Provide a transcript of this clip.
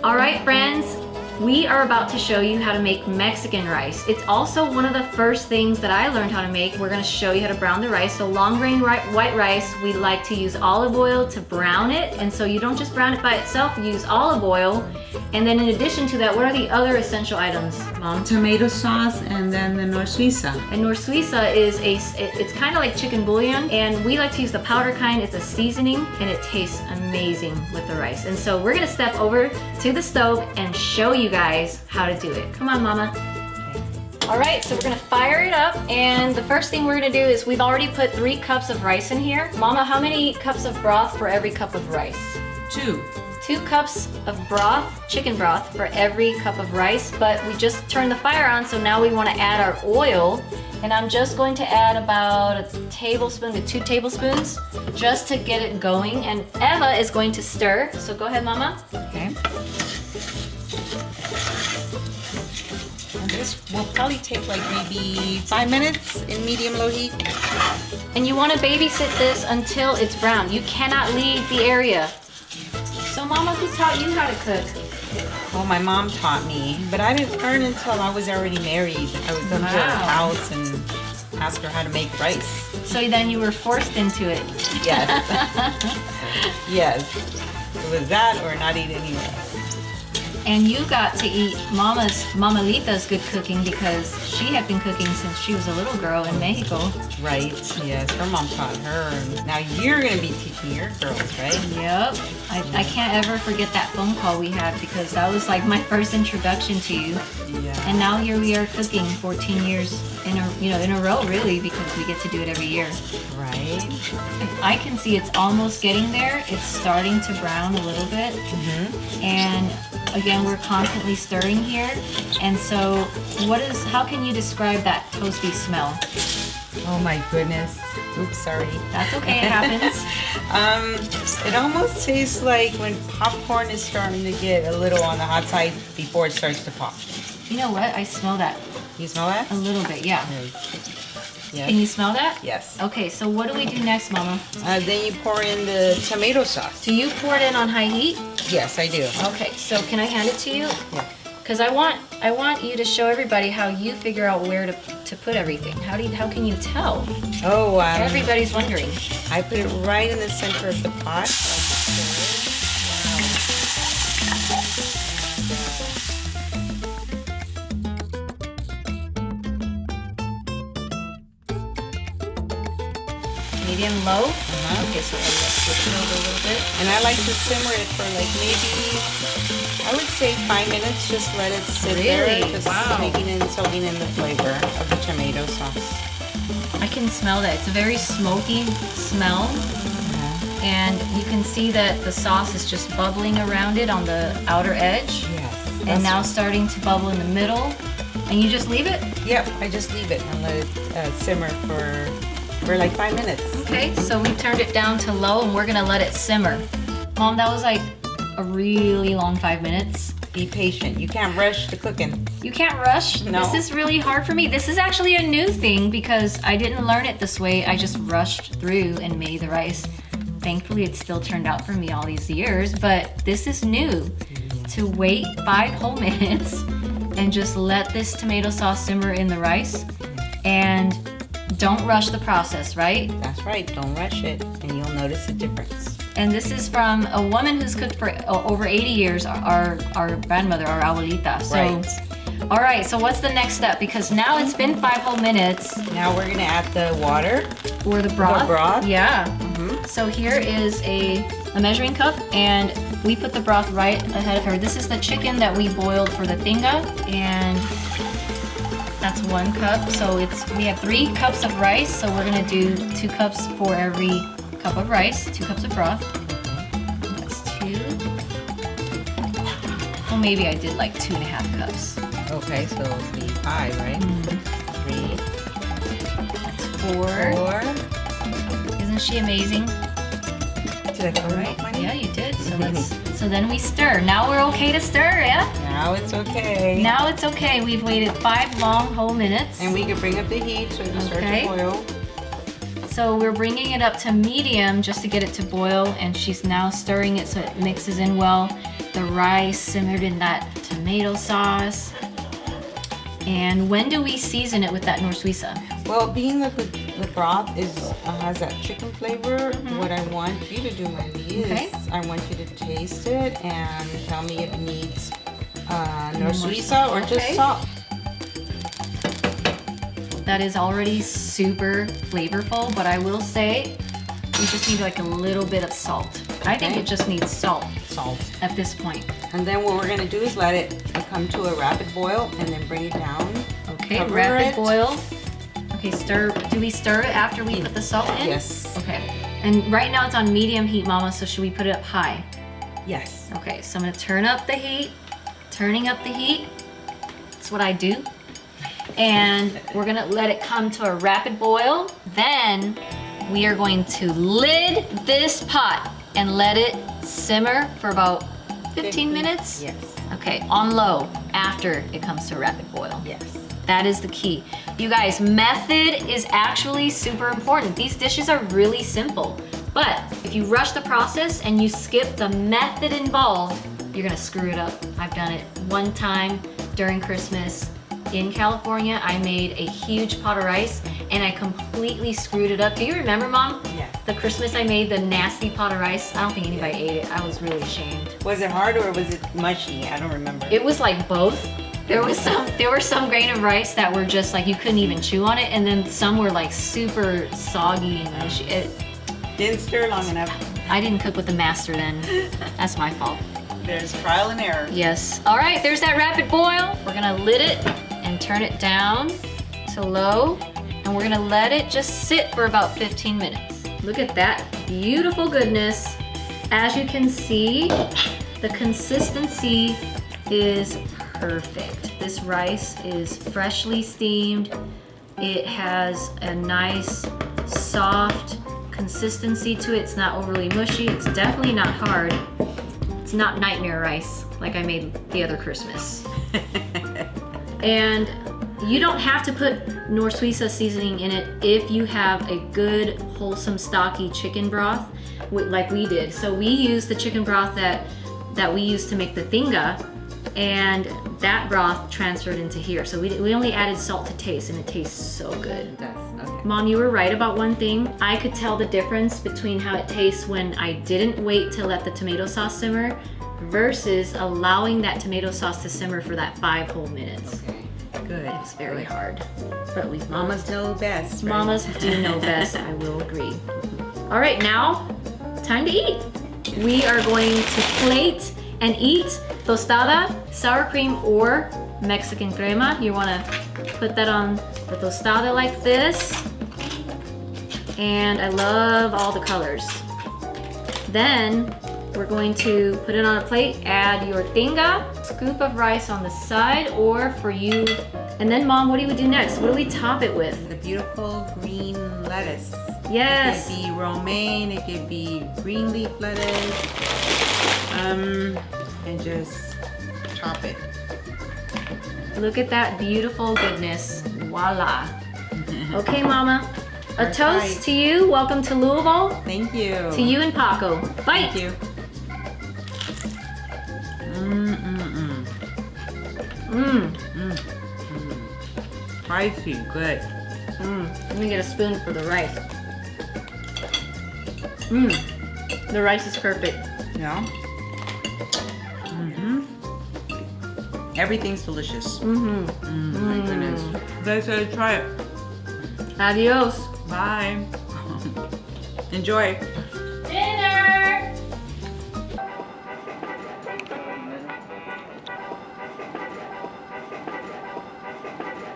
All right, friends, we are about to show you how to make Mexican rice. It's also one of the first things that I learned how to make. We're gonna show you how to brown the rice. So long grain white rice, we like to use olive oil to brown it. And so you don't just brown it by itself, you use olive oil. And then in addition to that, what are the other essential items, Mom? Tomato sauce and then the Nor Suiza. And Nor Suiza is it's kind of like chicken bouillon, and we like to use the powder kind. It's a seasoning and it tastes amazing with the rice. And so we're gonna step over to the stove and show you guys how to do it. Come on, Mama. All right, so we're gonna fire it up, and the first thing we're gonna do is we've already put 3 cups of rice in here. Mama, how many cups of broth for every cup of rice? 2. 2 cups of broth, chicken broth, for every cup of rice, but we just turned the fire on, so now we want to add our oil, and I'm just going to add about a tablespoon to 2 tablespoons just to get it going, and Eva is going to stir, so go ahead, Mama. Okay. And this will probably take like maybe 5 minutes in medium-low heat. And you want to babysit this until it's brown. You cannot leave the area. So Mama, who taught you how to cook? Well, my mom taught me, but I didn't learn until I was already married. I would come to her house and ask her how to make rice. So then you were forced into it. Yes. Yes. It was that or not eat any rice. And you got to eat Mama Lita's good cooking because she had been cooking since she was a little girl in Mexico. Right, yes, her mom taught her. And now you're going to be teaching your girls, right? Yep. I can't ever forget that phone call we had because that was like my first introduction to you. Yeah. And now here we are cooking 14 years in a row, really, because we get to do it every year. Right. I can see it's almost getting there. It's starting to brown a little bit. Mm-hmm. And again, we're constantly stirring here. And so how can you describe that toasty smell? Oh my goodness. Oops, sorry. That's okay, it happens. It almost tastes like when popcorn is starting to get a little on the hot side before it starts to pop. You know what? I smell that. You smell that? A little bit, yeah. Yes. Can you smell that? Yes. Okay, so what do we do next, Mama? Then you pour in the tomato sauce. Do you pour it in on high heat? Yes, I do. Okay, so can I hand it to you? Yeah. Because I want you to show everybody how you figure out where to put everything. How can you tell? Oh, Everybody's wondering. I put it right in the center of the pot. Medium low? Okay, so let's switch it over a little bit. And I like to simmer it for like maybe, I would say 5 minutes. Just let it sit there. Really? Just Wow. soaking in the flavor of the tomato sauce. I can smell that. It's a very smoky smell. And you can see that the sauce is just bubbling around it on the outer edge. Yes. And now starting to bubble in the middle. And you just leave it? Yep, I just leave it and let it simmer for like 5 minutes. Okay, so we turned it down to low and we're gonna let it simmer. Mom, that was like a really long 5 minutes. Be patient. You can't rush the cooking. You can't rush. No. This is really hard for me. This is actually a new thing because I didn't learn it this way. I just rushed through and made the rice. Thankfully, it still turned out for me all these years, but this is new. To wait 5 whole minutes and just let this tomato sauce simmer in the rice, and don't rush the process, right? That's right. Don't rush it, and you'll notice a difference. And this is from a woman who's cooked for over 80 years, our grandmother, our abuelita. So, Right. All right, so what's the next step? Because now it's been 5 whole minutes. Now we're gonna add the water. Or the broth. The broth. Yeah. Mm-hmm. So here is a measuring cup, and we put the broth right ahead of her. This is the chicken that we boiled for the tinga, and that's 1 cup. So we have 3 cups of rice, so we're gonna do 2 cups for every cup of rice, 2 cups of broth. That's 2. Well, maybe I did like 2.5 cups. Okay, so it'll be 5, right? 3, That's 4. 4. Isn't she amazing? Did I cover Right? up my name? Yeah, you did. So then we stir. Now we're okay to stir, yeah? Now it's okay. Now it's okay. We've waited 5 long whole minutes. And we can bring up the heat so it can start to boil. So we're bringing it up to medium just to get it to boil, and she's now stirring it so it mixes in well. the rice simmered in that tomato sauce. And when do we season it with that Nor Suiza? Well, being that the broth has that chicken flavor, what I want you to do, MyLee, is I want you to taste it and tell me if it needs Nor Suiza or just salt. That is already super flavorful, but I will say we just need like a little bit of salt. I think it just needs salt at this point. And then what we're gonna do is let it come to a rapid boil and then bring it down. Okay, rapid boil. Okay, stir. Do we stir it after we put the salt in? Yes. Okay. And right now it's on medium heat, Mama, so should we put it up high? Yes. Okay, so I'm gonna turn up the heat. Turning up the heat. That's what I do. And we're gonna let it come to a rapid boil. Then we are going to lid this pot and let it simmer for about 15 minutes? Yes. Okay, on low after it comes to a rapid boil. Yes. That is the key. You guys, method is actually super important. These dishes are really simple, but if you rush the process and you skip the method involved, you're gonna screw it up. I've done it one time during Christmas in California. I made a huge pot of rice and I completely screwed it up. Do you remember, Mom? Yes. The Christmas I made the nasty pot of rice? I don't think anybody ate it. I was really ashamed. Was it hard or was it mushy? I don't remember. It was like both. There were some grain of rice that were just like you couldn't even chew on it, and then some were like super soggy and mushy. Didn't stir long enough. I didn't cook with the master then. That's my fault. There's trial and error. Yes. All right, there's that rapid boil. We're gonna lid it and turn it down to low, and we're gonna let it just sit for about 15 minutes. Look at that beautiful goodness. As you can see, the consistency is perfect. This rice is freshly steamed. It has a nice, soft consistency to it. It's not overly mushy. It's definitely not hard. It's not nightmare rice like I made the other Christmas. And you don't have to put Nor Suiza seasoning in it if you have a good, wholesome, stocky chicken broth, like we did. So we used the chicken broth that we used to make the tinga, and that broth transferred into here. So we only added salt to taste, and it tastes so good. It does. Okay. Mom, you were right about one thing. I could tell the difference between how it tastes when I didn't wait to let the tomato sauce simmer versus allowing that tomato sauce to simmer for that 5 whole minutes. Okay. Good. It's very hard, but we Mamas know best. Right? Mamas do know best. I will agree. All right, now time to eat. We are going to plate and eat tostada, sour cream, or Mexican crema. You want to put that on the tostada like this. And I love all the colors. Then we're going to put it on a plate, add your tinga, scoop of rice on the side, or for you. And then Mom, what do we do next? What do we top it with? The beautiful green lettuce. Yes. It could be romaine, it could be green leaf lettuce. And just top it. Look at that beautiful goodness. Voila. Okay, Mama. A First toast bite. to you. Welcome to Louisville. Thank you. To you and Paco. Bite. Thank you. Spicy, good. Let me get a spoon for the rice. The rice is perfect. Yeah. Everything's delicious. My goodness. Guys, gotta try it. Adios. Bye. Enjoy.